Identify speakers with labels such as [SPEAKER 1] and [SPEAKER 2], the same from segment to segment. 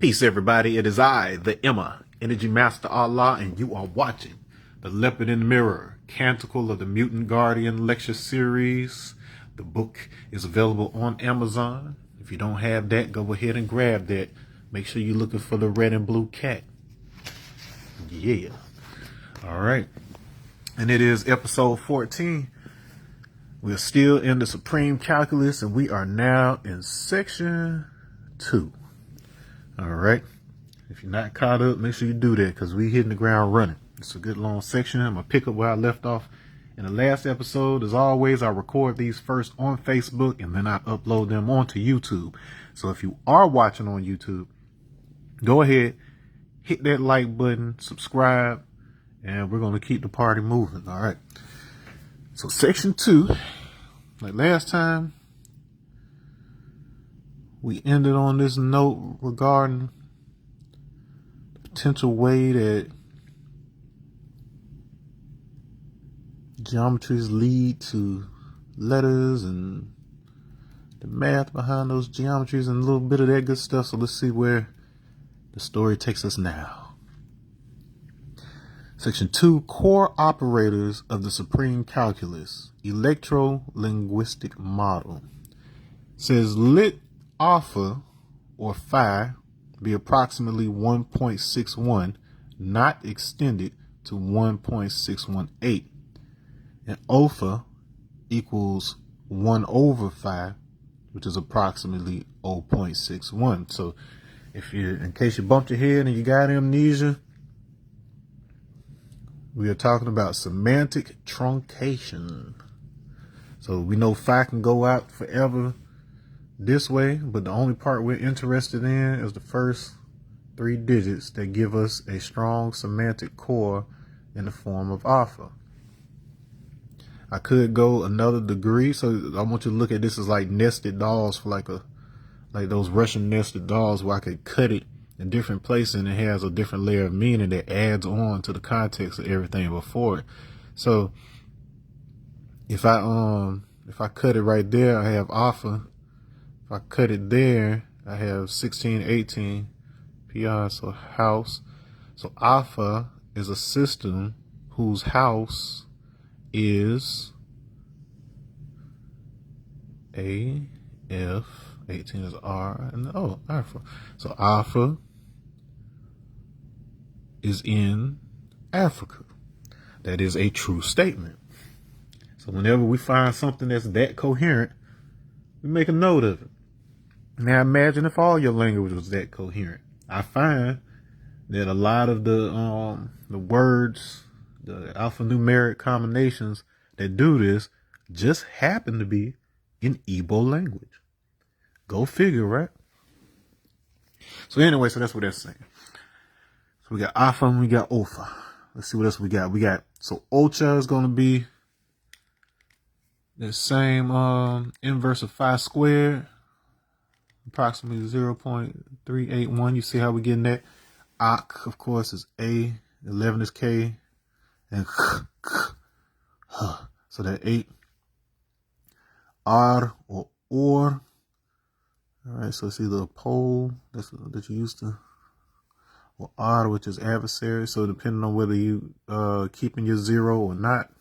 [SPEAKER 1] Peace, everybody. It is I, the Emma, Energy Master Allah, and you are watching the Leopard in the Mirror, Canticle of the Mutant Guardian lecture series. The book is available on Amazon. If you don't have that, go ahead and grab that. Make sure you're looking for the red and blue cat. Yeah. All right. And it is episode 14. We're still in the Supreme Calculus, and we are now in section 2. All right. If you're not caught up, make sure you do that because we hitting the ground running. It's a good long section. I'm going to pick up where I left off in the last episode. As always, I record these first on Facebook and then I upload them onto YouTube. So if you are watching on YouTube, go ahead, hit that like button, subscribe, and we're going to keep the party moving. All right. So section 2, like last time, we ended on this note regarding the potential way that geometries lead to letters and the math behind those geometries and a little bit of that good stuff. So let's see where the story takes us now. Section 2, core operators of the Supreme Calculus, electro-linguistic model. Says let alpha or phi be approximately 1.61, not extended to 1.618, and alpha equals 1 over phi, which is approximately 0.61. So if you, in case you bumped your head and you got amnesia, we are talking about semantic truncation. So we know phi can go out forever this way, but the only part we're interested in is the first 3 digits that give us a strong semantic core in the form of alpha. I could go another degree, so I want you to look at this as like nested dolls, for like those Russian nested dolls, where I could cut it in different places and it has a different layer of meaning that adds on to the context of everything before it. So if I cut it right there, I have alpha. If I cut it there, I have 1618 PR, so house. So alpha is a system whose house is A, F, 18 is R, and alpha. So alpha is in Africa. That is a true statement. So whenever we find something that's that coherent, we make a note of it. Now imagine if all your language was that coherent. I find that a lot of the words, the alphanumeric combinations that do this just happen to be in Igbo language. Go figure, right? So anyway, so that's what that's saying. So we got alpha and we got alpha. Let's see what else we got. So ocha is going to be the same inverse of phi squared, approximately 0.381. You see how we're getting that? Ak, of course, is A, 11 is K, and so that 8. R or or. All right, so it's either a pole that you used to, or R, which is adversary. So depending on whether you keeping your 0 or not,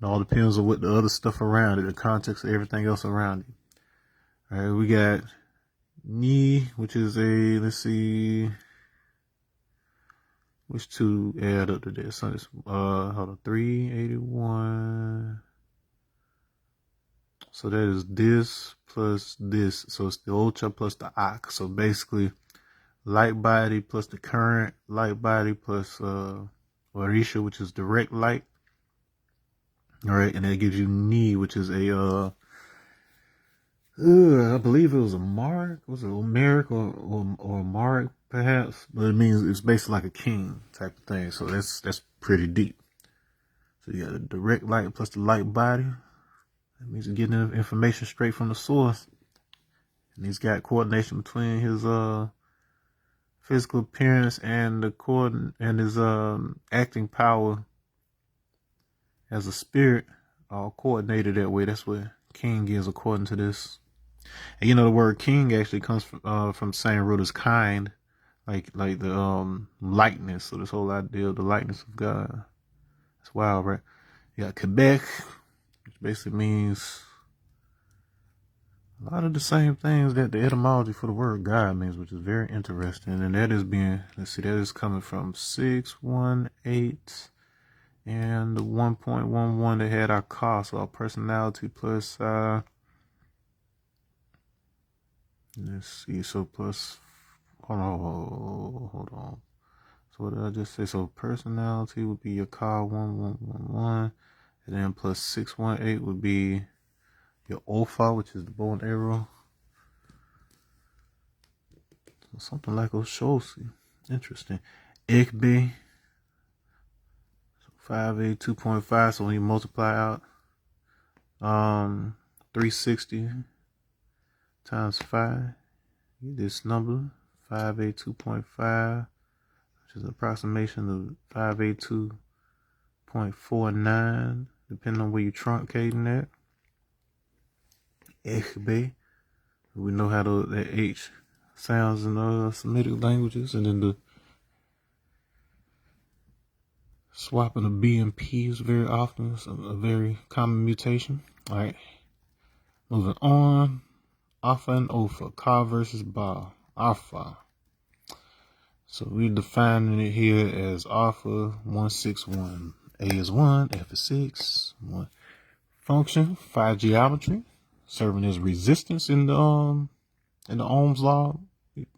[SPEAKER 1] it all depends on what the other stuff around it, the context of everything else around it. All right, we got ni, which is a, let's see, which 2 add up to this? So it's, hold on, 381. So that is this plus this. So it's the ultra plus the ak. So basically, light body plus the current light body plus orisha, which is direct light. All right, and that gives you ni, which is a I believe it was a mark. Was it Omeric or a mark perhaps? But it means it's basically like a king type of thing. So that's pretty deep. So you got the direct light plus the light body. That means you're getting information straight from the source. And he's got coordination between his physical appearance and his acting power as a spirit, all coordinated that way. That's what king is according to this And you know the word king actually comes from the same root as kind, like the likeness. So this whole idea of the likeness of God. It's wild, right? You got Quebec, which basically means a lot of the same things that the etymology for the word God means, which is very interesting. And that is being, let's see, that is coming from 618 and the 1.11 that had our cost, so our personality plus, let's see, so plus, hold on. So what did I just say? So personality would be your car 1111, and then plus 618 would be your Alpha, which is the bow and arrow. So something like Oshosi. Interesting. Igbe. So 5A 2.5. So when you multiply out 360 times 5, you get this number 5A 2.5, which is an approximation of 5A 2.49, depending on where you're truncating at. Igbe. We know how the H sounds in Semitic languages, and then the swapping of B and P is very often a very common mutation. All right, moving on. Alpha and Opha, Ka versus Ba, Alpha. So we're defining it here as Alpha 161. A is 1, F is 6, 1. Function, 5 geometry, serving as resistance in the Ohm's law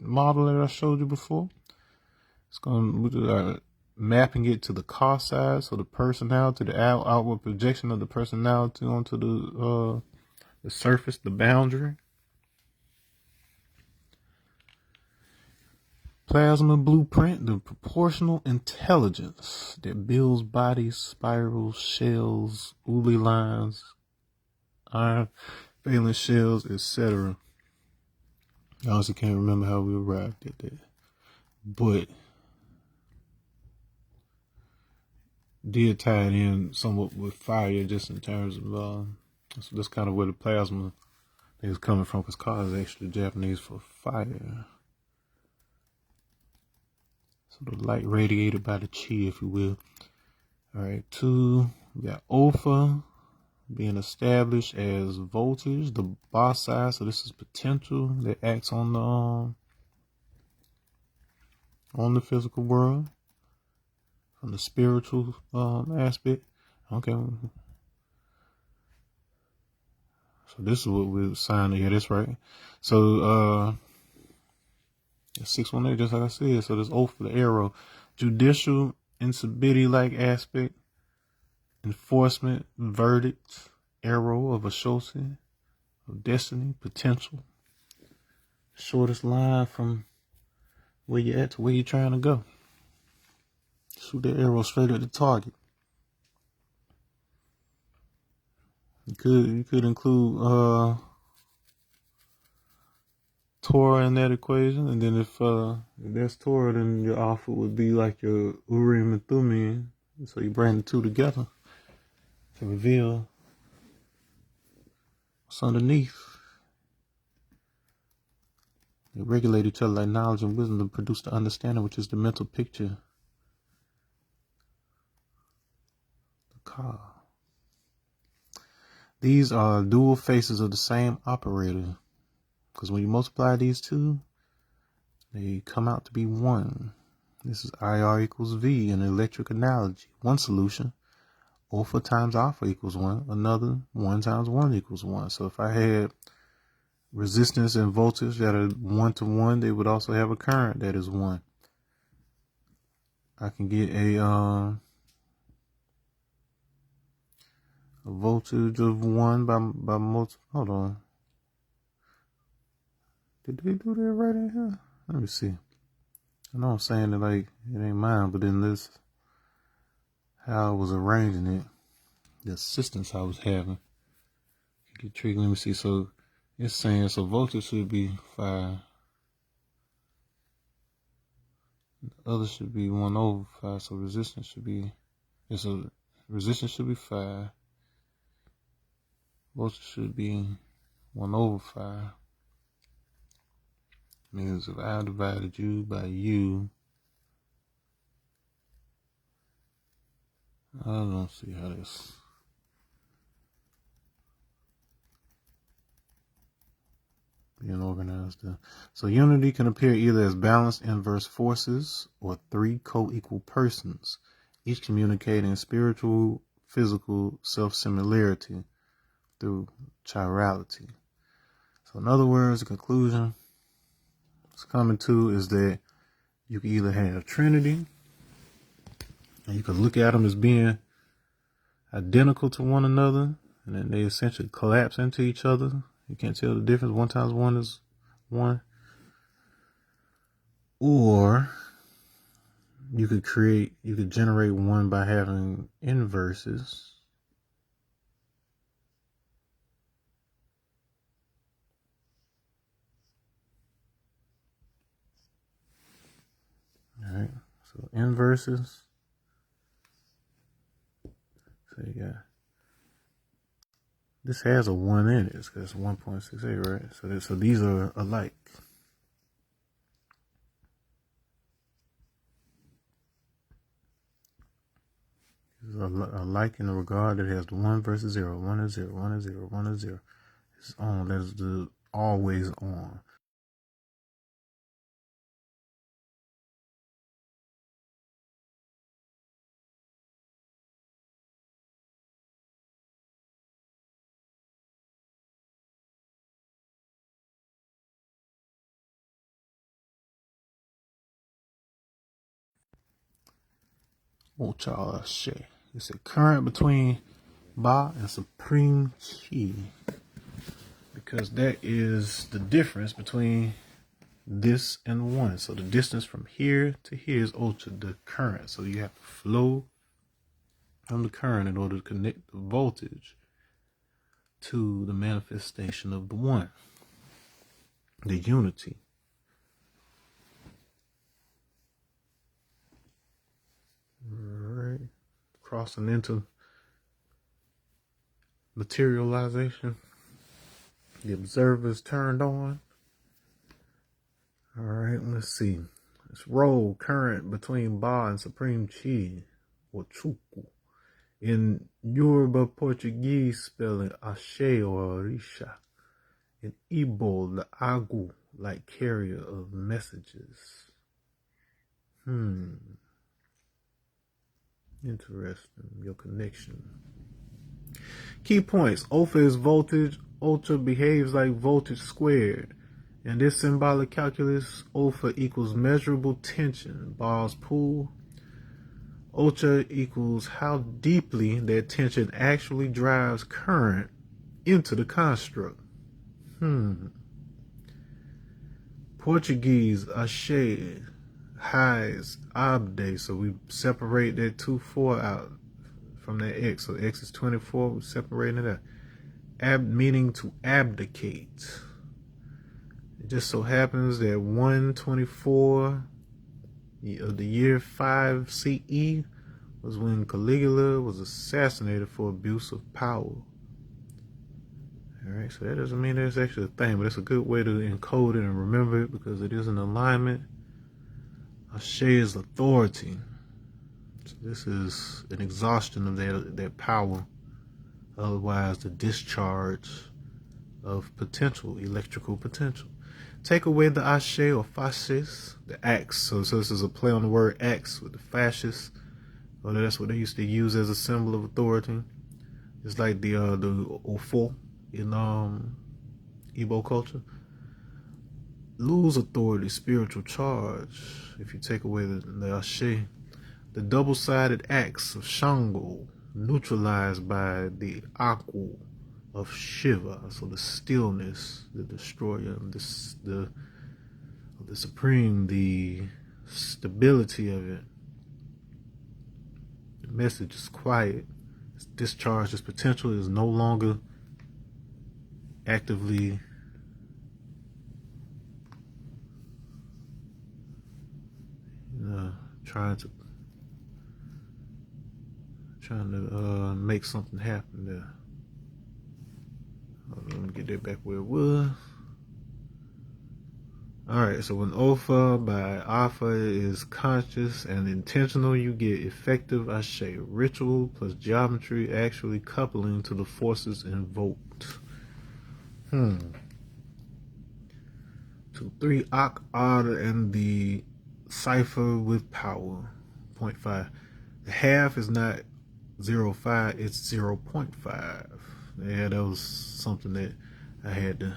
[SPEAKER 1] model that I showed you before. It's going to mapping it to the car side, so the personality, the outward projection of the personality onto the surface, the boundary. Plasma blueprint, the proportional intelligence that builds bodies, spirals, shells, Uli lines, iron valence shells, etc. I honestly can't remember how we arrived at that, but did tie it in somewhat with fire, just in terms of so that's kind of where the plasma thing is coming from, because Ka is actually Japanese for fire. So the light radiated by the chi, if you will. All right, 2, we got Opha being established as voltage, the Ba side. So this is potential that acts on the physical world, from the spiritual aspect. Okay. So this is what we're signing here. That's right. So 618, just like I said. So this oath for the arrow, judicial, insibidi-like aspect, enforcement, verdict, arrow of Ashosi, of destiny, potential. Shortest line from where you're at to where you're trying to go. Shoot that arrow straight at the target. You could include Torah in that equation, and then if there's Torah, then your alpha would be like your Urim and Thummim. So you bring the two together to reveal what's underneath. They regulate each other like knowledge and wisdom to produce the understanding, which is the mental picture. The Ka. These are dual faces of the same operator, because when you multiply these two, they come out to be one. This is IR equals V in electric analogy. One solution, alpha times alpha equals 1. Another, 1 times 1 equals 1. So if I had resistance and voltage that are 1 to 1, they would also have a current that is 1. I can get a voltage of 1 by multiple. Hold on. Did they do that right in here? Let me see. I know I'm saying that like it ain't mine, but in this, how I was arranging it, the assistance I was having, get tricky. Let me see. So it's saying so voltage should be 5. The other should be 1 over 5. So resistance should be, resistance should be 5. Voltage should be 1 over 5 means if I divided you by you, I don't see how this being organized there. So unity can appear either as balanced inverse forces or 3 co-equal persons, each communicating spiritual, physical self-similarity through chirality. So in other words, the conclusion it's coming to is that you can either have Trinity, and you can look at them as being identical to one another, and then they essentially collapse into each other. You can't tell the difference. 1 times 1 is 1. Or you could generate one by having inverses. All right, so inverses. So you got, this has a 1 in it because it's 1.68, right? So these are alike. These are alike in the regard that it has the 1 versus 0. 1 is 0, 1 is 0, 1 is 0. It's on. That's the always on. It's a current between Ba and Supreme Chi, because that is the difference between this and 1. So the distance from here to here is ultra, the current. So you have to flow from the current in order to connect the voltage to the manifestation of the 1, the unity. All right, crossing into materialization. The observer is turned on. All right, let's see. Let's roll current between Ba and Supreme Chi, or Chuku. In Yoruba Portuguese spelling, Ashe or Orisha. In Igbo, the Agu, like carrier of messages. Interesting, your connection. Key points. Alpha is voltage. Ultra behaves like voltage squared. In this symbolic calculus, alpha equals measurable tension, Ball's pull. Ultra equals how deeply that tension actually drives current into the construct. Portuguese, Ashe, highs, abde. So we separate that 2-4 out from that x. So x is 24. We're separating it out. Meaning to abdicate. It just so happens that 124 of the year 5 CE was when Caligula was assassinated for abuse of power. Alright, so that doesn't mean that's actually a thing, but it's a good way to encode it and remember it because it is an alignment. Ashe is authority. So this is an exhaustion of that power. Otherwise, the discharge of potential, electrical potential. Take away the Ashe or fasces, the axe. So this is a play on the word axe with the fascists. Well, that's what they used to use as a symbol of authority. It's like the ofo in Igbo culture. Lose authority, spiritual charge, if you take away the Ashe. The double-sided axe of Shango, neutralized by the Aku of Shiva. So the stillness, the destroyer, the supreme, the stability of it. The message is quiet. It's discharged. Its potential is no longer actively trying to make something happen there. Let me get that back where it was. Alright, so when alpha by alpha is conscious and intentional, you get effective ashe, ritual plus geometry actually coupling to the forces invoked. 2-3 Ak Odd and the cipher with power. 0.5. The half is not 0.5, it's 0.5. Yeah, that was something that I had to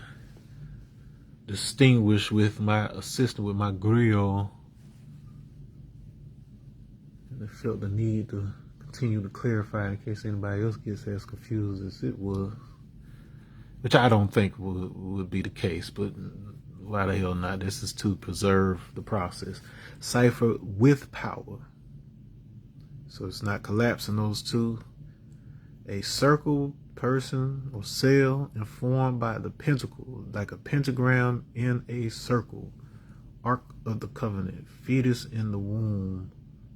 [SPEAKER 1] distinguish with my assistant, with my grill. And I felt the need to continue to clarify in case anybody else gets as confused as it was. Which I don't think would be the case, but why the hell not? This is to preserve the process. Cipher with power. So it's not collapsing those two. A circle, person, or cell informed by the pentacle, like a pentagram in a circle. Ark of the Covenant. Fetus in the womb.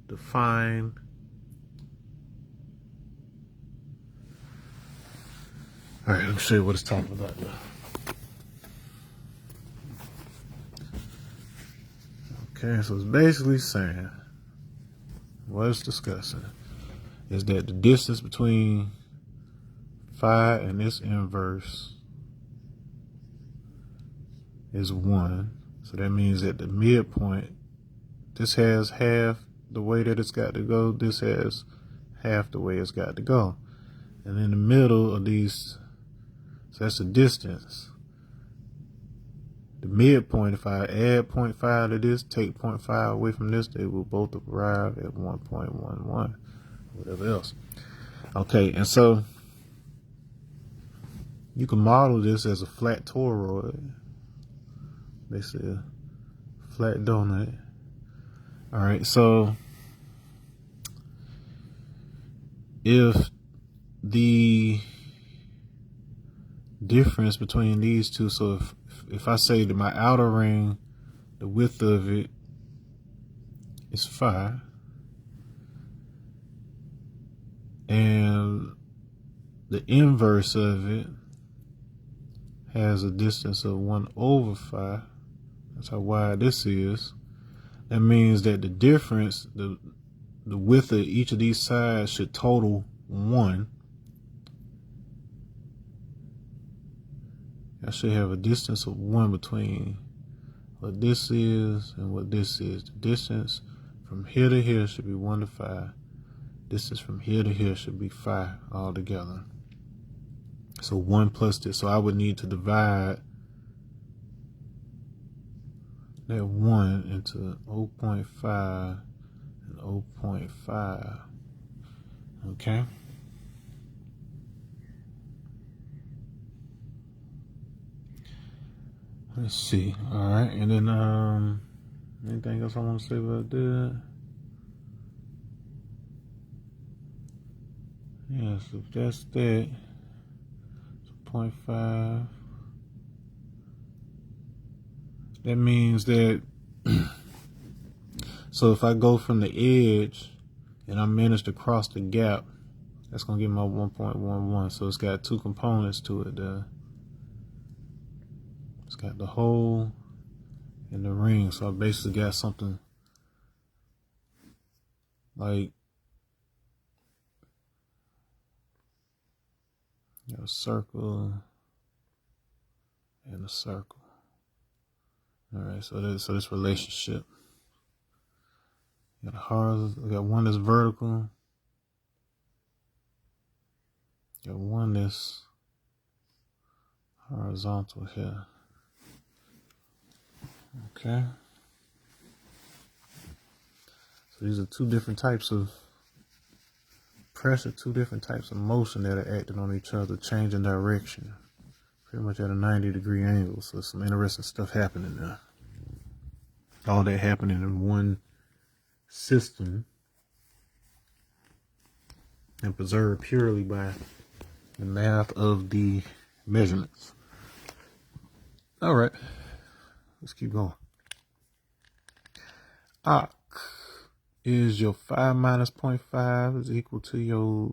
[SPEAKER 1] Defined. Alright, let me show you what it's talking about now. Okay, so it's basically saying, what it's discussing is that the distance between phi and this inverse is 1. So that means that the midpoint, this has half the way that it's got to go, this has half the way it's got to go. And in the middle of these, so that's the distance. The midpoint, if I add 0.5 to this, take 0.5 away from this, they will both arrive at 1.11, whatever else. Okay, and so you can model this as a flat toroid, basically a flat donut. All right, so if the difference between these two, so if I say that my outer ring, the width of it is 5, and the inverse of it has a distance of 1/5, that's how wide this is, that means that the difference, the width of each of these sides should total 1. I should have a distance of 1 between what this is and what this is. The distance from here to here should be 1 to 5. Distance from here to here should be 5 altogether. So 1 plus this. So I would need to divide that 1 into 0.5 and 0.5. Okay. Let's see. All right, and then anything else I want to say about that? Yeah, so if that's that, so 0.5. That means that, so if I go from the edge and I manage to cross the gap, that's going to give me my 1.11. So it's got 2 components to it. It's got the hole and the ring. So I basically got something like a circle and a circle. All right, so this relationship. You got a horizontal. We got one that's vertical. You got one that's horizontal here. Okay. So these are 2 different types of pressure, 2 different types of motion that are acting on each other, changing direction, pretty much at a 90-degree angle. So some interesting stuff happening there. All that happening in one system and preserved purely by the math of the measurements. All right, let's keep going. Ak is your 5 minus 0.5 is equal to your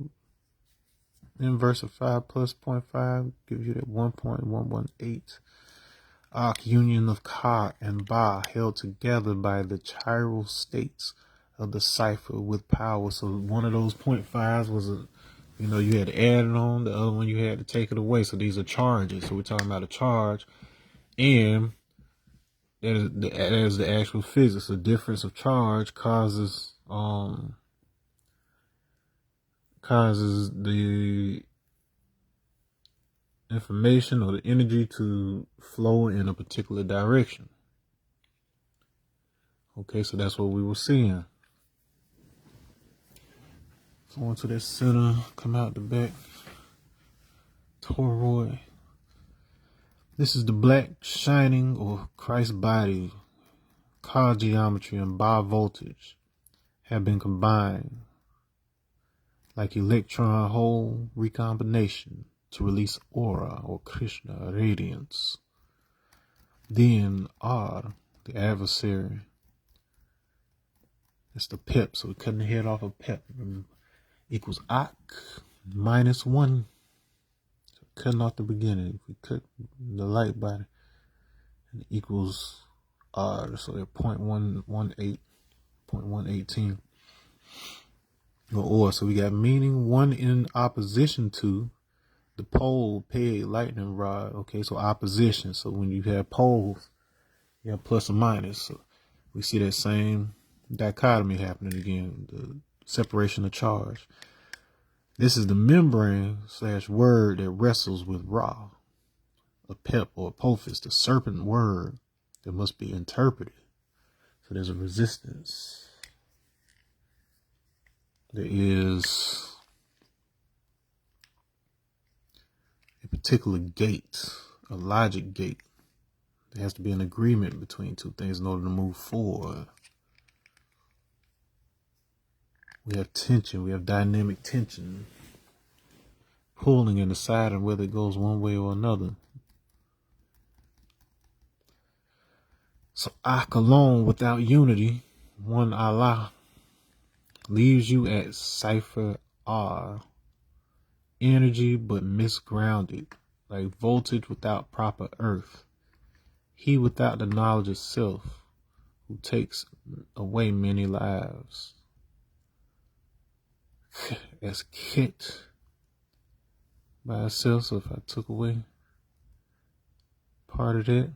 [SPEAKER 1] inverse of 5 plus 0.5 gives you that 1.118. Arc union of Ka and Ba held together by the chiral states of the cipher with power. So one of those 0.5s was you had to add it on. The other one you had to take it away. So these are charges. So we're talking about a charge, and that is the actual physics. The difference of charge causes the information or the energy to flow in a particular direction. Okay, so that's what we were seeing. Going to that center, come out the back. Toroid. This is the black shining or Christ body. Ka geometry and Ba voltage have been combined like electron hole recombination to release aura or Krishna radiance. Then R, the adversary. It's the pep, so we're cutting the head off of pep. Equals Ak minus 1. So cutting off the beginning. If we cut the light body, and it equals R, so at 0.118, 0.118. Or, so we got meaning 1 in opposition to the pole, peg, lightning rod. Okay, so opposition. So when you have poles, you have plus or minus. So we see that same dichotomy happening again, the separation of charge. This is the membrane / word that wrestles with Ra, a pep or apophis, the serpent word that must be interpreted. So there's a resistance. There is a particular gate, a logic gate. There has to be an agreement between two things in order to move forward. We have tension, we have dynamic tension, pulling and deciding whether it goes one way or another. So Ak alone without unity, one Allah, leaves you at cipher R, energy but misgrounded, like voltage without proper earth. He without the knowledge of self, who takes away many lives. As Kit by itself, so if I took away part of that,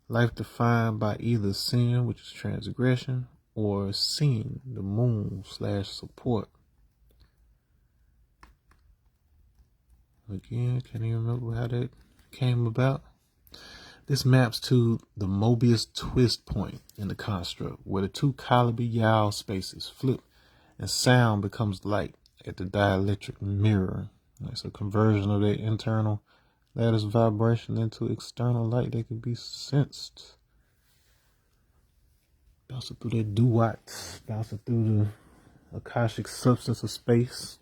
[SPEAKER 1] life defined by either sin, which is transgression, or sin, the moon / support. Again, can't even remember how that came about. This maps to the Mobius twist point in the construct, where the two Calabi Yau spaces flip and sound becomes light at the dielectric mirror. It's a conversion of that internal lattice vibration into external light that can be sensed. Bouncing through that duat, bouncing through the Akashic substance of space.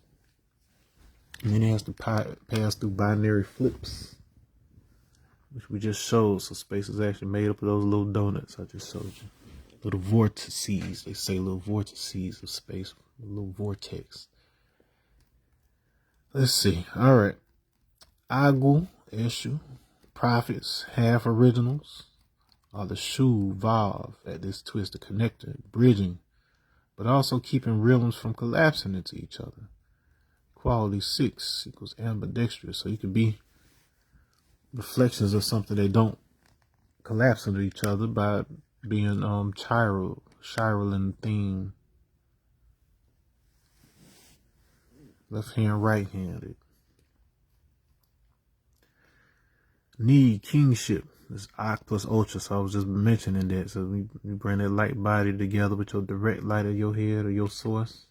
[SPEAKER 1] And then it has to pass through binary flips, which we just showed. So space is actually made up of those little donuts I just showed you. Little vortices. They say little vortices of space. A little vortex. Let's see. All right. Agu, Eshu, prophets, half originals, are the Shu Vav at this twist, the connector, bridging, but also keeping realms from collapsing into each other. Quality 6 equals ambidextrous. So you can be reflections of something they don't collapse into each other by being chiral in theme. Left hand, right handed. Need kingship is Ak plus Ultra. So I was just mentioning that. So we bring that light body together with your direct light of your head or your source.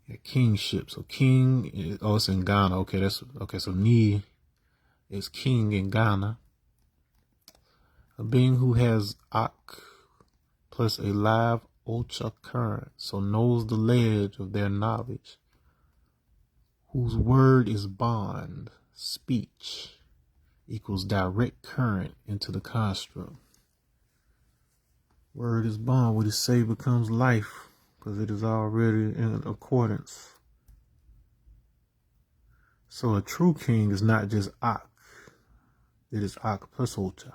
[SPEAKER 1] Yeah, kingship. So king is, it's in Ghana. Okay, so Ni is king in Ghana. A being who has Ak plus a live Ultra current, so knows the ledge of their knowledge, whose word is bond, speech, equals direct current into the construct. Word is bond, what it say becomes life, because it is already in accordance So a true king is not just Ak. It is Ak plus Ultra.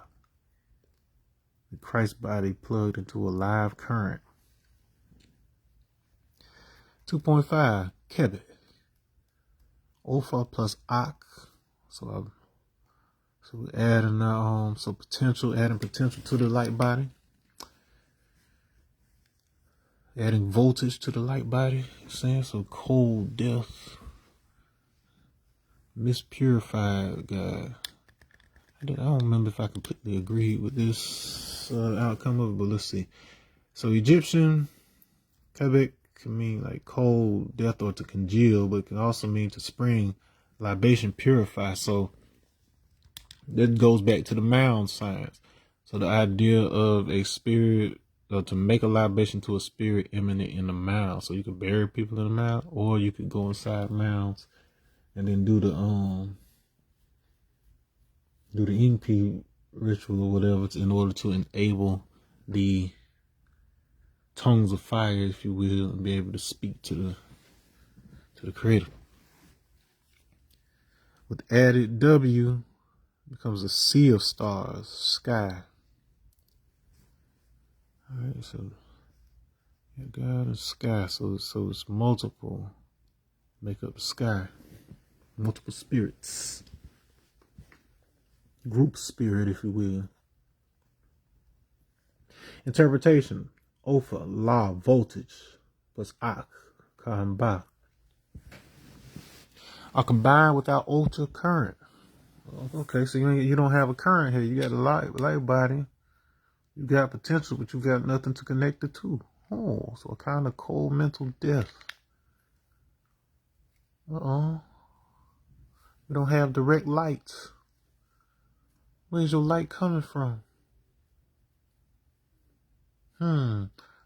[SPEAKER 1] The Christ body plugged into a live current. 2.5, Kebet. Opha plus Ak. So we're adding adding potential to the light body. Adding voltage to the light body. Saying so cold death. Mispurified God. I don't remember if I completely agreed with this outcome of it, but let's see. So Egyptian, Quebec can mean like cold, death, or to congeal, but it can also mean to spring, libation, purify. So that goes back to the mound science. So the idea of a spirit, to make a libation to a spirit imminent in the mound. So you could bury people in the mound, or you could go inside mounds and then do the Inpi ritual or whatever in order to enable the tongues of fire, if you will, and be able to speak to the creator. With added W becomes a sea of stars, sky. Alright, so God and sky, so it's multiple make up the sky. Multiple spirits. Group spirit, if you will. Interpretation. Opha, law, voltage, plus Ak, Kahamba. Are combined without ultra current. Okay, so you don't have a current here. You got a light body. You got potential, but you got nothing to connect it to. Oh, so a kind of cold mental death. You don't have direct light. Where's your light coming from?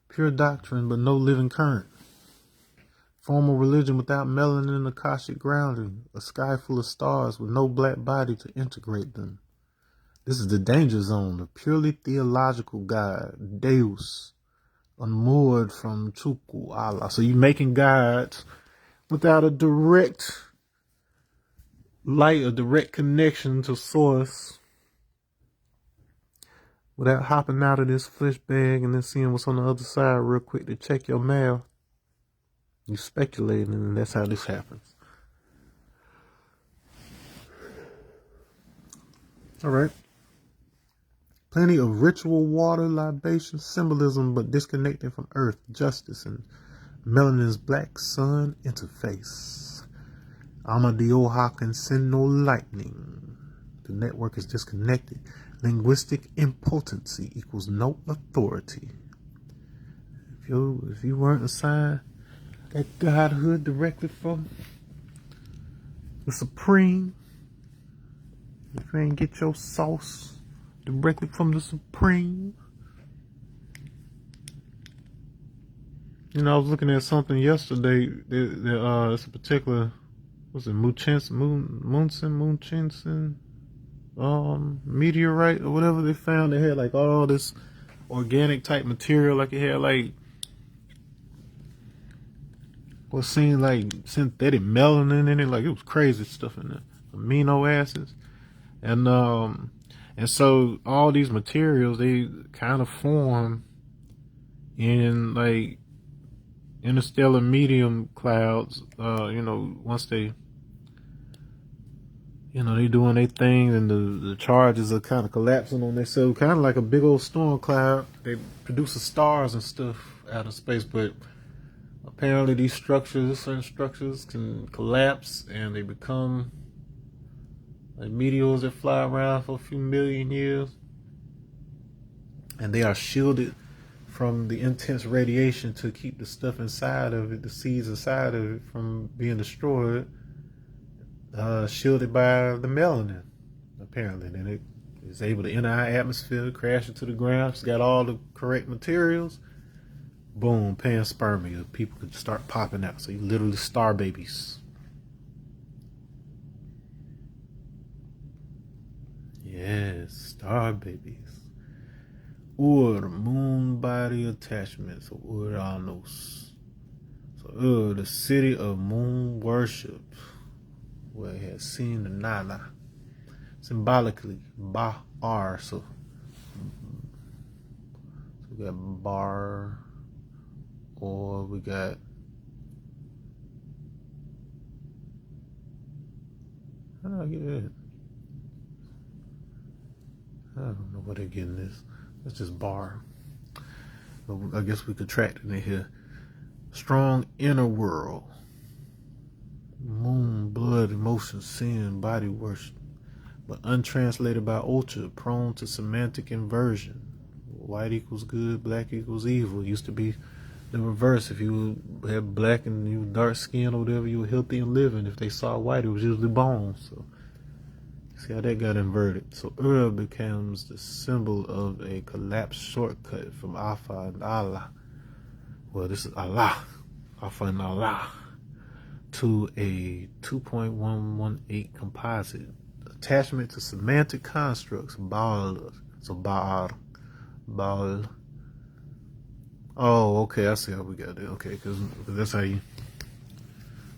[SPEAKER 1] Pure doctrine, but no living current. Formal religion without melanin and Akashic grounding. A sky full of stars with no black body to integrate them. This is the danger zone, a purely theological God, Deus, unmoored from Chuku, Allah. So you're making gods without a direct light, a direct connection to source, without hopping out of this flesh bag and then seeing what's on the other side real quick to check your mail. You speculating, and that's how this happens. All right. Plenty of ritual water, libation, symbolism, but disconnecting from earth, justice, and melanin's black sun interface. Amadioha can send no lightning. The network is disconnected. Linguistic impotency equals no authority. If you weren't assigned that godhood directly from the Supreme, if you ain't get your sauce directly from the Supreme. You know, I was looking at something yesterday. It's a particular, what's it, Munchausen, meteorite or whatever they found. They had like all this organic type material, like it had like what seemed like synthetic melanin in it. Like it was crazy stuff in there, amino acids, and so all these materials, they kind of form in like interstellar medium clouds. Once they, they doing their thing, and the charges are kind of collapsing on themselves, kind of like a big old storm cloud. They produce the stars and stuff out of space, but apparently these certain structures can collapse and they become like meteors that fly around for a few million years, and they are shielded from the intense radiation to keep the stuff inside of it, the seeds inside of it, from being destroyed, shielded by the melanin, apparently. Then it is able to enter our atmosphere, crash into the ground. It's got all the correct materials. Boom, panspermia. People could start popping out. So you literally star babies. Yes, star babies. Or moon body attachments, or Uranus. So the city of moon worship. where it has seen the Nana. Symbolically, Ba-R. So we got bar, or we got how do I get it? I don't know where they're getting this. It's just bar. But I guess we could track it in here. Strong inner world. Moon, blood, emotion, sin, body worship. But untranslated by ultra, prone to semantic inversion. White equals good, black equals evil. It used to be the reverse. If you had black and you were dark skinned or whatever, you were healthy and living. If they saw white, it was usually bones. So see how that got inverted. So becomes the symbol of a collapsed shortcut from Alpha and Allah. Well, this is Allah. Alpha and Allah. To a 2.118 composite. Attachment to semantic constructs. Baal. So Baal. Baal. Oh, okay. I see how we got it. Okay, because that's how you.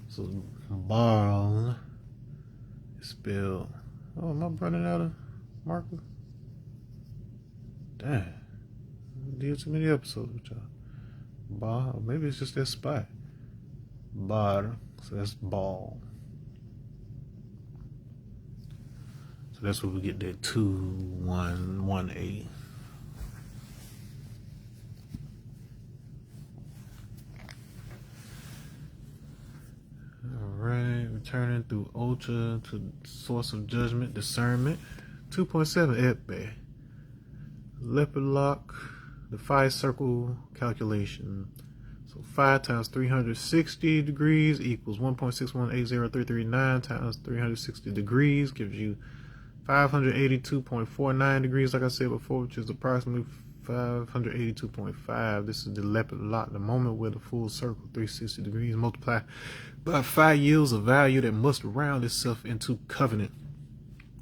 [SPEAKER 1] So Baal is spelled. Oh, am I running out of marker? Damn. I did too many episodes with y'all. Bar. Maybe it's just that spot. Bar. So that's ball. So that's where we get that 2118. Alright, returning through ultra to source of judgment, discernment. 2.7 Edbe. Leopard lock, the 5 circle calculation. So 5 times 360 degrees equals 1.6180339 times 360 degrees gives you 582.49 degrees, like I said before, which is approximately 582.5. This is the leopard lock, the moment where the full circle 360 degrees multiplied by 5 yields of value that must round itself into covenant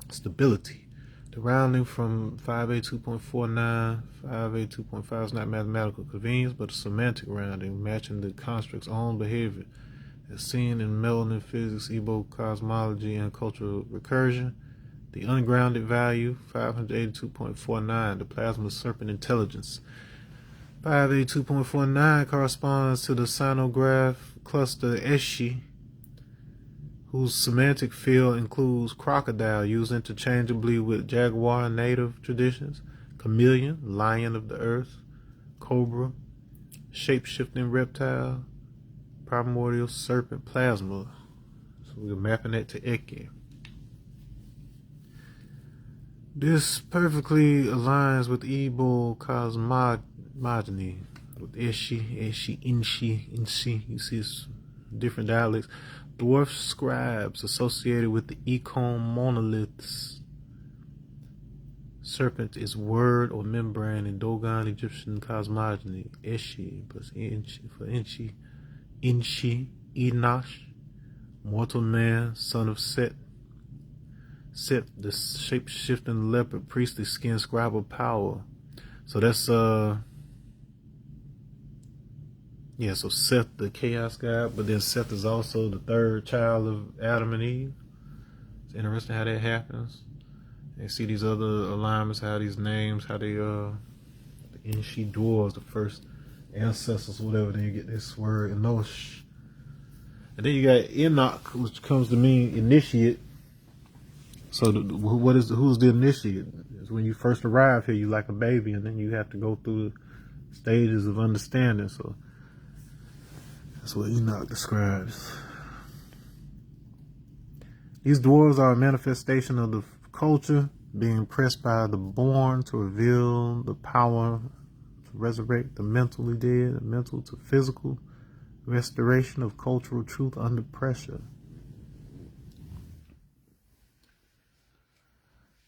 [SPEAKER 1] stability. The rounding from 582.49, 582.5 is not mathematical convenience, but a semantic rounding, matching the construct's own behavior, as seen in melanin physics, Igbo cosmology, and cultural recursion. The ungrounded value, 582.49, the plasma serpent intelligence. 582.49 corresponds to the sinograph cluster Eshi, whose semantic field includes crocodile, used interchangeably with jaguar in native traditions, chameleon, lion of the earth, cobra, shape-shifting reptile, primordial serpent plasma. So we're mapping that to Eke. This perfectly aligns with Igbo cosmogony, with Eshi, Inshi. You see it's different dialects. Dwarf scribes associated with the Econ monoliths. Serpent is word or membrane in Dogon Egyptian cosmogony. Eshi plus Inshi for Inshi. Enosh, mortal man, son of Set. Set, the shape-shifting leopard, priestly skin, scribe of power. So that's so Seth, the chaos god, but then Seth is also the third child of Adam and Eve. It's interesting how that happens. And see these other alignments, how these names, how they the Inshi dwarves, the first ancestors, whatever. Then you get this word Enosh, and then you got Enoch, which comes to mean initiate. So who's the initiate? It's when you first arrive here, you like a baby, and then you have to go through stages of understanding. So that's what Enoch describes. These dwarves are a manifestation of the culture being pressed by the born to reveal the power to resurrect the mentally dead, the mental to physical, restoration of cultural truth under pressure.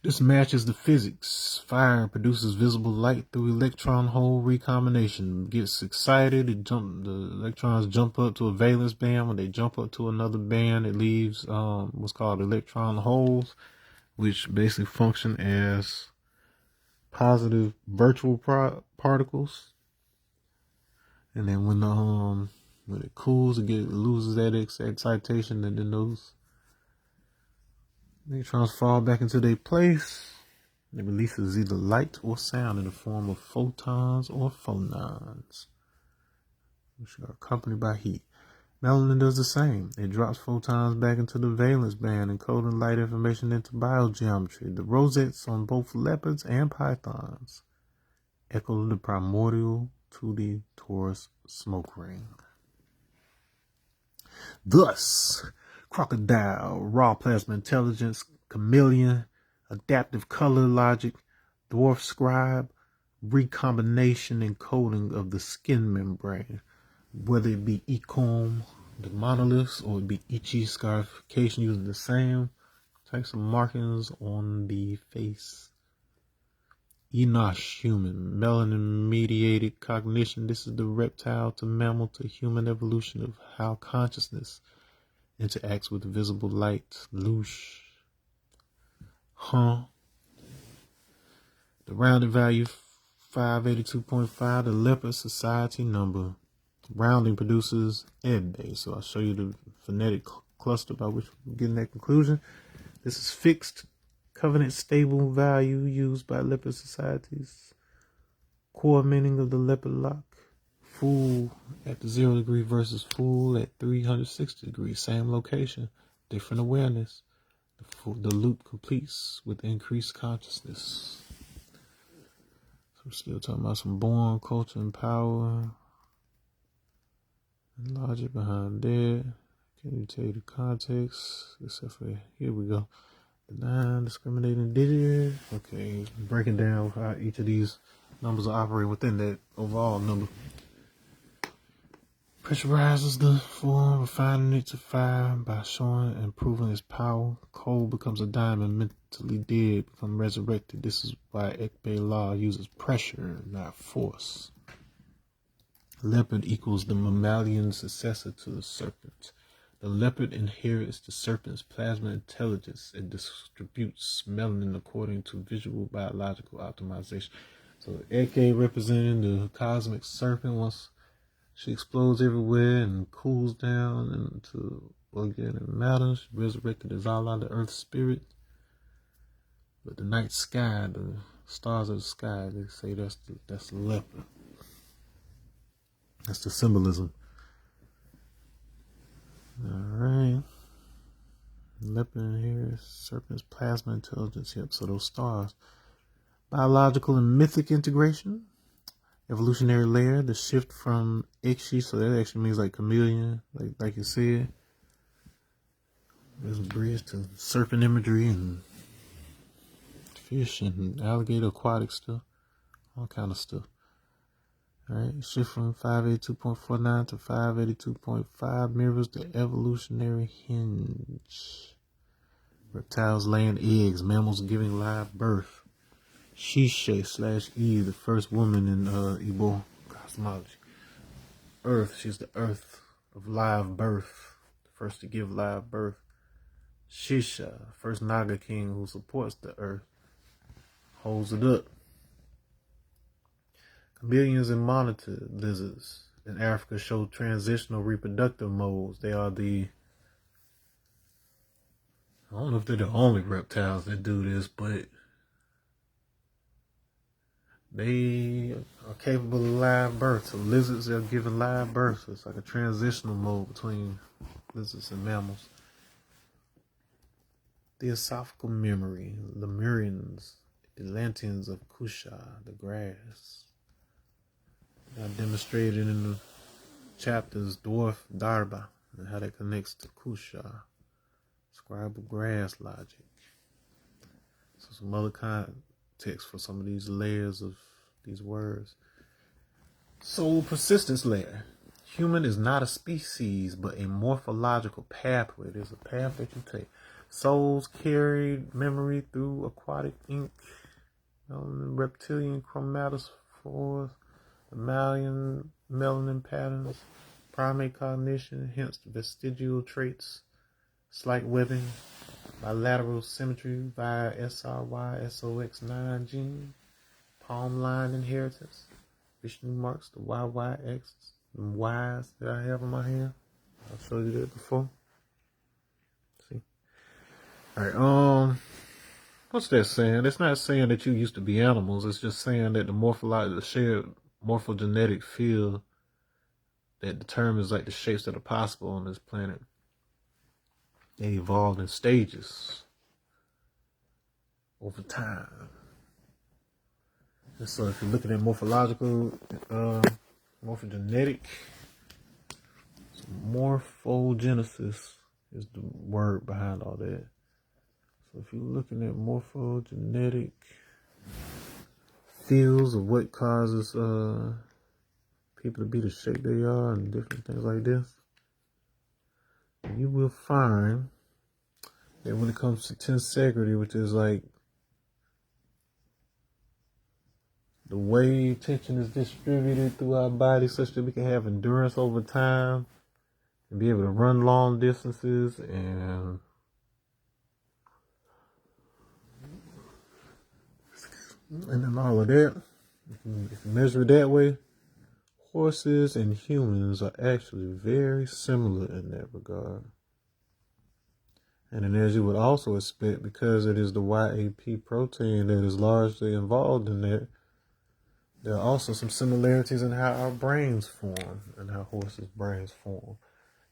[SPEAKER 1] This matches the physics. Fire produces visible light through electron hole recombination. Gets excited, the electrons jump up to a valence band. When they jump up to another band, it leaves what's called electron holes, which basically function as positive virtual particles. And then when it cools, it loses that excitation, and then those Neutrons fall back into their place. It releases either light or sound in the form of photons or phonons, which are accompanied by heat. Melanin does the same. It drops photons back into the valence band, encoding light information into biogeometry. The rosettes on both leopards and pythons echo the primordial to the Taurus smoke ring. Thus, crocodile, raw plasma intelligence, chameleon, adaptive color logic, dwarf scribe, recombination and coding of the skin membrane, whether it be ecom, the monoliths, or it be ichi scarification using the same types of markings on the face. Enosh human, melanin mediated cognition. This is the reptile to mammal to human evolution of how consciousness interacts with visible light. Loosh. The rounded value 582.5, the leopard society number. Rounding produces Ebbe. So I'll show you the phonetic cluster by which we're getting that conclusion. This is fixed covenant stable value used by leopard societies. Core meaning of the leopard lock. Fool at the 0 degree versus fool at 360 degrees. Same location, different awareness. The loop completes with increased consciousness. So we're still talking about some born culture and power. And logic behind that. Can't even tell you the context, except for here we go. The non-discriminating digit. Okay, breaking down how each of these numbers are operating within that overall number. Pressurizes the form, refining it to fire by showing and proving its power. Coal becomes a diamond, mentally dead, become resurrected. This is why Ekbe law uses pressure, not force. Leopard equals the mammalian successor to the serpent. The leopard inherits the serpent's plasma intelligence and distributes melanin according to visual biological optimization. So Eke representing the cosmic serpent. Once she explodes everywhere and cools down into organic matter, she resurrected as Allah, the earth spirit. But the night sky, the stars of the sky, they say that's the leopard. That's the symbolism. Alright. Leopard here, serpent's plasma intelligence. Yep, so those stars. Biological and mythic integration. Evolutionary layer, the shift from Ikshi, so that actually means like chameleon, like you said. There's a bridge to serpent imagery and fish and alligator aquatic stuff. All kind of stuff. Alright, shift from 582.49 to 582.5 mirrors the evolutionary hinge. Reptiles laying eggs, mammals giving live birth. Shishe / Eve, the first woman in Igbo cosmology. Earth, she's the earth of live birth, the first to give live birth. Shisha, first Naga king who supports the earth, holds it up. Chameleons and monitor lizards in Africa show transitional reproductive modes. They are I don't know if they're the only reptiles that do this, but they are capable of live birth. So lizards are giving live birth. So it's like a transitional mode between lizards and mammals. Theosophical memory. Lemurians, Atlanteans of Kusha, the grass. I demonstrated in the chapters Dwarf Darba and how that connects to Kusha. Scribal grass logic. So some other context for some of these layers of these words. Soul persistence layer. Human is not a species, but a morphological pathway. There's a path that you take. Souls carried memory through aquatic ink, reptilian chromatophores, mammalian melanin patterns, primate cognition, hence vestigial traits, slight webbing, bilateral symmetry via SRY-SOX9 gene, palm line inheritance, Vishnu marks, the YYX, and Ys that I have in my hand. I've showed you that before. See? All right. What's that saying? It's not saying that you used to be animals. It's just saying that the shared morphogenetic field that determines like the shapes that are possible on this planet, they evolved in stages over time. And so if you're looking at morphogenetic, morphogenesis is the word behind all that. So if you're looking at morphogenetic fields of what causes people to be the shape they are and different things like this, you will find that when it comes to tensegrity, which is like the way tension is distributed through our body such that we can have endurance over time and be able to run long distances and then all of that, if you measure it that way, horses and humans are actually very similar in that regard. And then as you would also expect, because it is the YAP protein that is largely involved in that, there are also some similarities in how our brains form and how horses' brains form.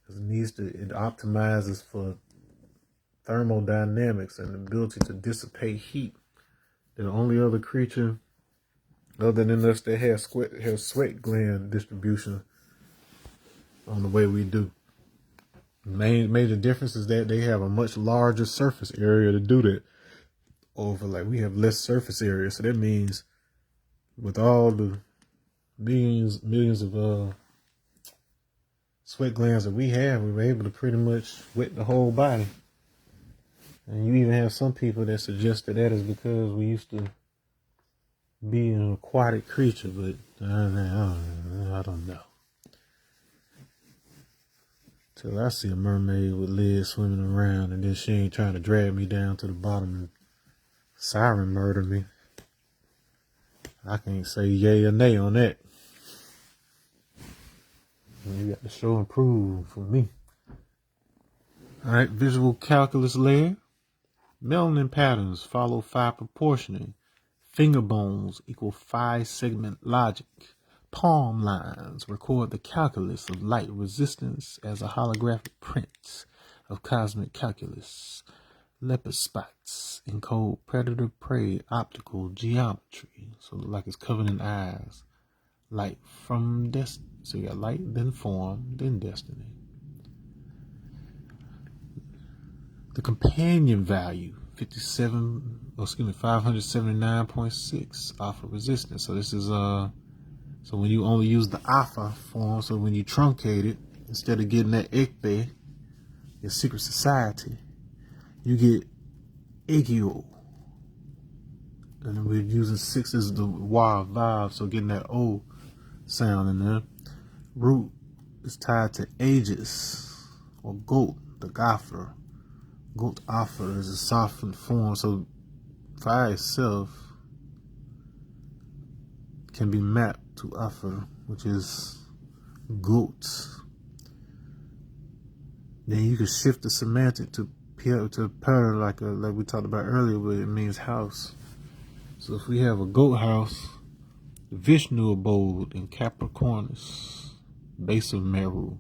[SPEAKER 1] Because it optimizes for thermodynamics and the ability to dissipate heat. The only other creature other than us that has sweat gland distribution on the way we do. Major difference is that they have a much larger surface area to do that over. Like we have less surface area, so that means with all the millions of sweat glands that we have, we were able to pretty much wet the whole body. And you even have some people that suggest that is because we used to be an aquatic creature, but I don't know. Till I see a mermaid with legs swimming around and then she ain't trying to drag me down to the bottom and siren murder me. I can't say yay or nay on that. You got to show and prove for me. Alright, visual calculus layer. Melanin patterns follow phi proportioning. Finger bones equal phi segment logic. Palm lines record the calculus of light resistance as a holographic print of cosmic calculus. Leopard spots encode predator-prey optical geometry. So look like it's covered in eyes. Light from destiny. So you got light, then form, then destiny. The companion value, 579.6 alpha resistance. So this is so when you only use the alpha form, so when you truncate it, instead of getting that Ekbe, your secret society, you get Egio. And then we're using 6 as the Y vibe, so getting that O sound in there. Root is tied to Aegis or goat, the Gopher. Goat alpha is a softened form, so phi itself can be mapped to alpha, which is goat. Then you can shift the semantic to per like we talked about earlier, where it means house. So if we have a goat house, the Vishnu abode in Capricornus, base of Meru,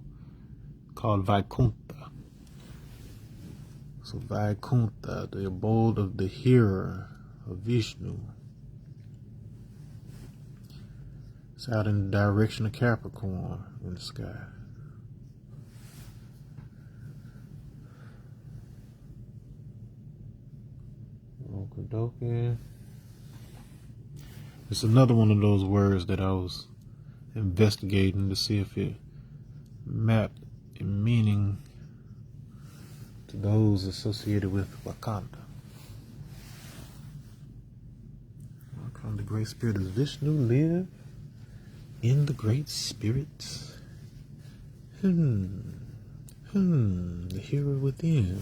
[SPEAKER 1] called Vaikunta. So Vaikunta, the abode of the hearer of Vishnu. It's out in the direction of Capricorn in the sky. Okie. It's another one of those words that I was investigating to see if it mapped in meaning to those associated with Wakanda. Wakanda, the Great Spirit. Does Vishnu live in the Great Spirit? The hearer within.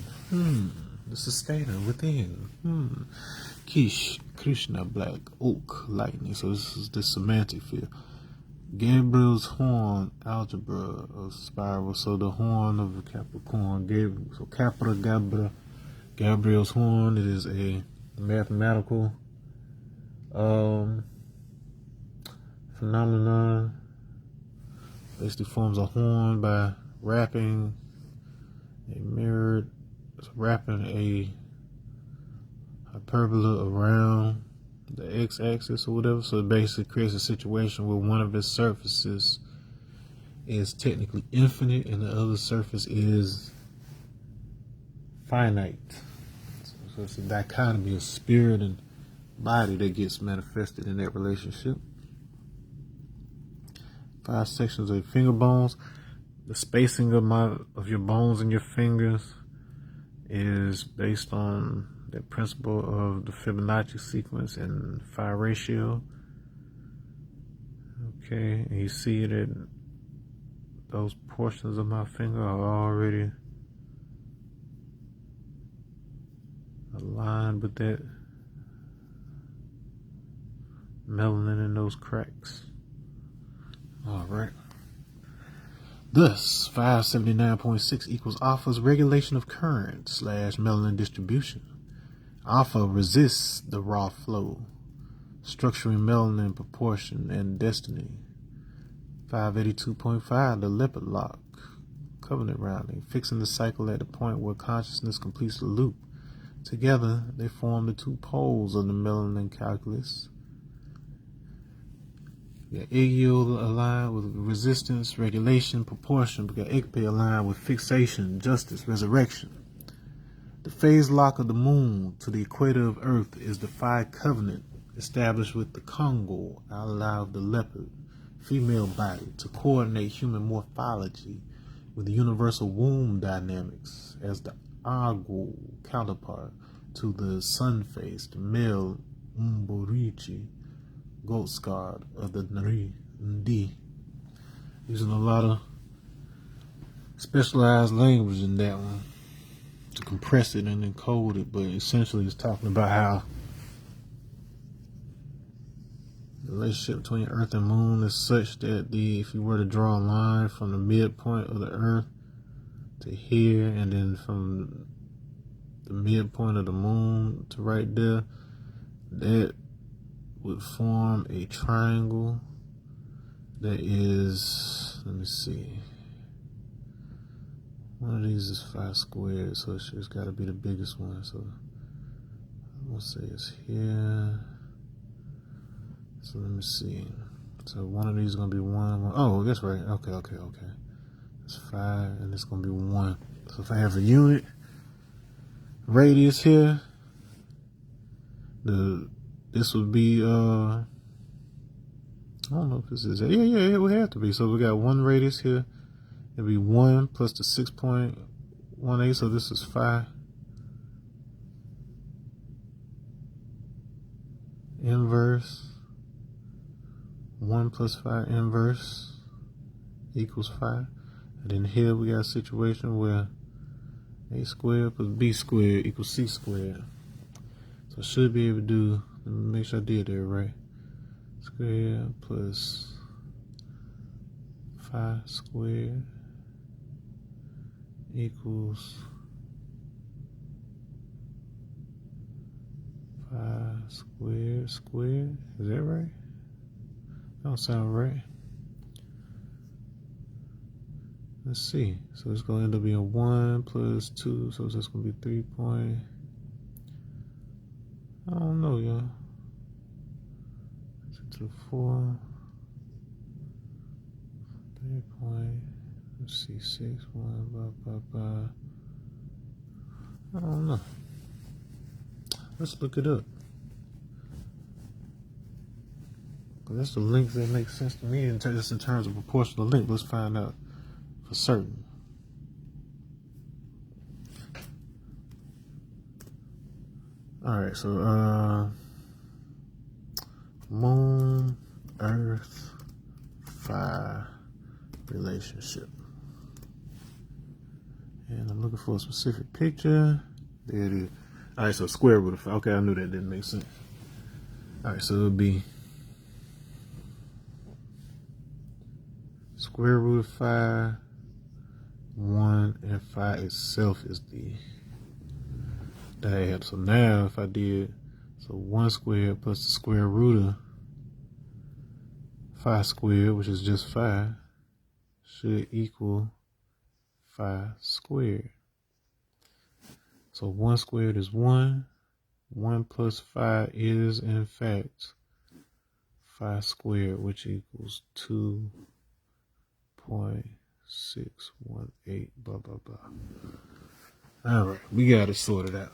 [SPEAKER 1] The sustainer within. Kish, Krishna, black, oak, lightning. So this is the semantic field. Gabriel's horn, algebra of spiral. So the horn of the Capricorn, Gabriel. So Capra, Gabra, Gabriel's horn. It is a mathematical phenomenon. Basically forms a horn by wrapping a hyperbola around the x-axis or whatever. So it basically creates a situation where one of its surfaces is technically infinite and the other surface is finite. So it's a dichotomy of spirit and body that gets manifested in that relationship. 5 sections of your finger bones. The spacing of your bones and your fingers is based on that principle of the Fibonacci sequence and phi ratio. Okay, and you see that those portions of my finger are already aligned with that melanin in those cracks. All right. Thus, 579.6 equals alpha's regulation of current / melanin distribution. Alpha resists the raw flow, structuring melanin proportion and destiny. 582.5, the Leopard lock, covenant rounding, fixing the cycle at the point where consciousness completes the loop. Together, they form the 2 poles of the melanin calculus. We got egg yield aligned with resistance, regulation, proportion. We got Ekpe aligned with fixation, justice, resurrection. The phase lock of the moon to the equator of Earth is the Phi covenant established with the Congo, ally of the leopard, female body, to coordinate human morphology with the universal womb dynamics as the Argo counterpart to the sun face, the male Mborichi, goat guard of the Ndi. Using a lot of specialized language in that one to compress it and encode it, but essentially it's talking about how the relationship between Earth and Moon is such that if you were to draw a line from the midpoint of the Earth to here, and then from the midpoint of the Moon to right there, that would form a triangle that is, let me see, one of these is 5 squared, so it's got to be the biggest one. So I'm gonna say it's here. So let me see. So one of these is gonna be one. Oh, that's right. Okay. It's 5, and it's gonna be 1. So if I have a unit radius here, this would be I don't know if this is it would have to be. So we got 1 radius here. It'd be 1 plus the 6.18, so this is 5 inverse. 1 plus 5 inverse equals 5. And then here we got a situation where a squared plus b squared equals c squared. So I should be able to do, let me make sure I did that right. Squared plus 5 squared equals 5 squared. Is that right? Don't sound right. Let's see. So it's going to end up being 1 plus 2. So it's just going to be 3 point. I don't know, y'all. 6 to 4. 3 point. Let's see. 6, 1, blah, blah, blah. I don't know. Let's look it up. That's the length that makes sense to me, just in terms of proportional length. Let's find out for certain. All right, so Moon, Earth, Phi relationship, and I'm looking for a specific picture. There it is. All right, so square root of 5. Okay, I knew that didn't make sense. All right, so it'll be square root of 5, 1, and 5 itself is the diagonal. So now if I did, so 1 squared plus the square root of 5 squared, which is just 5, should equal 5 squared. So 1 squared is 1. 1 plus 5 is, in fact, 5 squared, which equals 2.618, blah, blah, blah. All right, we got it sorted out.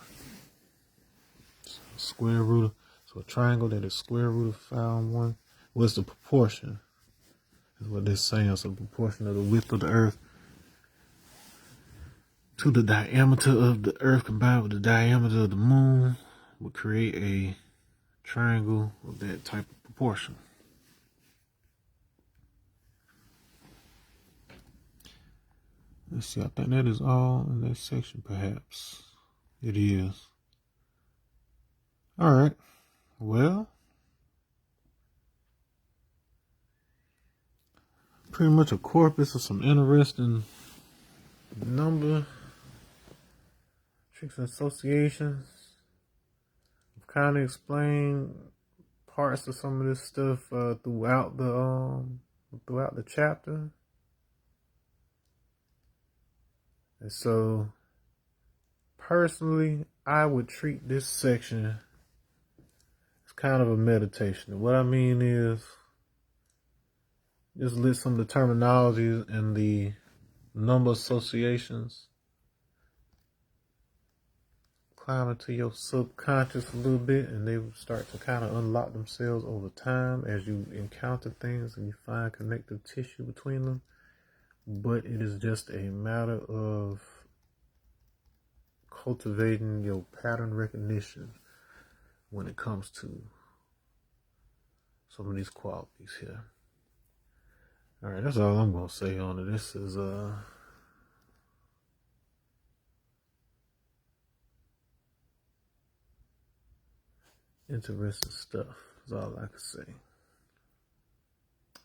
[SPEAKER 1] So square root of, so a triangle that is square root of 5 on 1. What's the proportion? Is what they're saying. So the proportion of the width of the earth to the diameter of the earth combined with the diameter of the moon would create a triangle of that type of proportion. Let's see, I think that is all in that section, perhaps. It is. All right. Well, pretty much a corpus of some interesting number tricks and associations. I've kind of explained parts of some of this stuff throughout the chapter. And so, personally, I would treat this section as kind of a meditation. What I mean is, just list some of the terminologies and the number associations. Climb into your subconscious a little bit, and they will start to kind of unlock themselves over time as you encounter things and you find connective tissue between them. But it is just a matter of cultivating your pattern recognition when it comes to some of these qualities here. All right, that's all I'm going to say on it. This is interesting stuff. That's all I can say.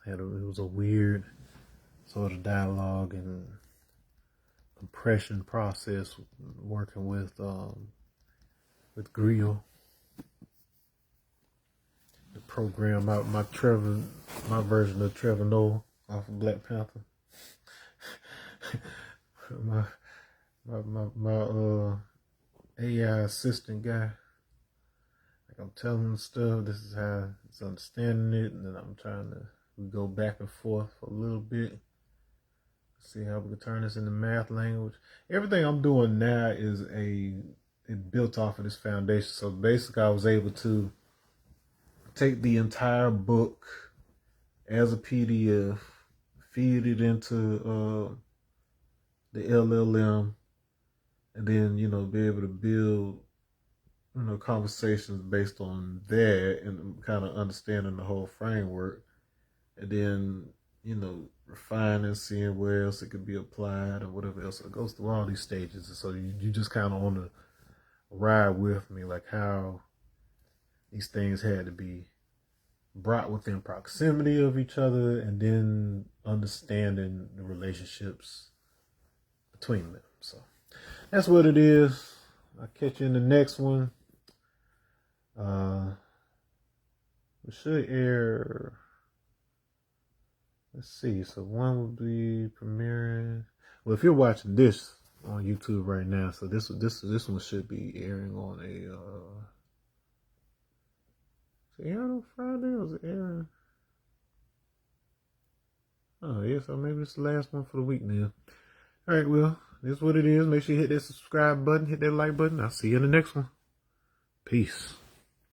[SPEAKER 1] It was a weird sort of dialogue and compression process working with Grill. The program out my version of Trevor Noah off of Black Panther. my AI assistant guy. Like I'm telling him stuff, this is how it's understanding it, and then I'm trying to go back and forth for a little bit. See how we can turn this into math language. Everything I'm doing now is it built off of this foundation. So basically I was able to take the entire book as a PDF, feed it into the LLM, and then, be able to build, conversations based on that and kind of understanding the whole framework. And then, refining, seeing where else it could be applied or whatever else. It goes through all these stages. And so you just kind of on the ride with me, like how these things had to be brought within proximity of each other and then understanding the relationships between them. So that's what it is. I'll catch you in the next one. We should air... Let's see. So one will be premiering. Well, if you're watching this on YouTube right now, so this one should be airing on a. Is it airing on Friday or is it airing? Oh yeah, so maybe it's the last one for the week now. All right, well, this is what it is. Make sure you hit that subscribe button, hit that like button. I'll see you in the next one. Peace.